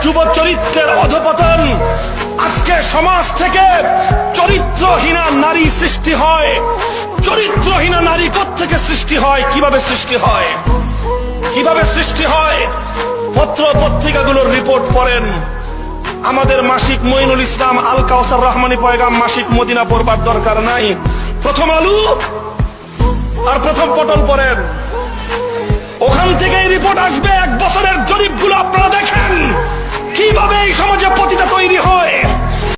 যুব চরিত্রের অধপতন। আজকে সমাজ থেকে চরিত্রহীনা নারী সৃষ্টি হয়। চরিত্রহীনা নারী কোত্থেকে সৃষ্টি হয়, কিভাবে সৃষ্টি হয়, কিভাবে সৃষ্টি হয়? পত্র পত্রিকাগুলোর রিপোর্ট পড়েন। আমাদের মাসিক মঈনুল ইসলাম, আল কাউসার রহমানী পয়গাম মাসিক মদিনা পড়বার দরকার নাই। প্রথম আলু আর প্রথম পটল পড়েন, ওখান থেকেই রিপোর্ট আসবে। 1 বছরের জরিপগুলো আপনারা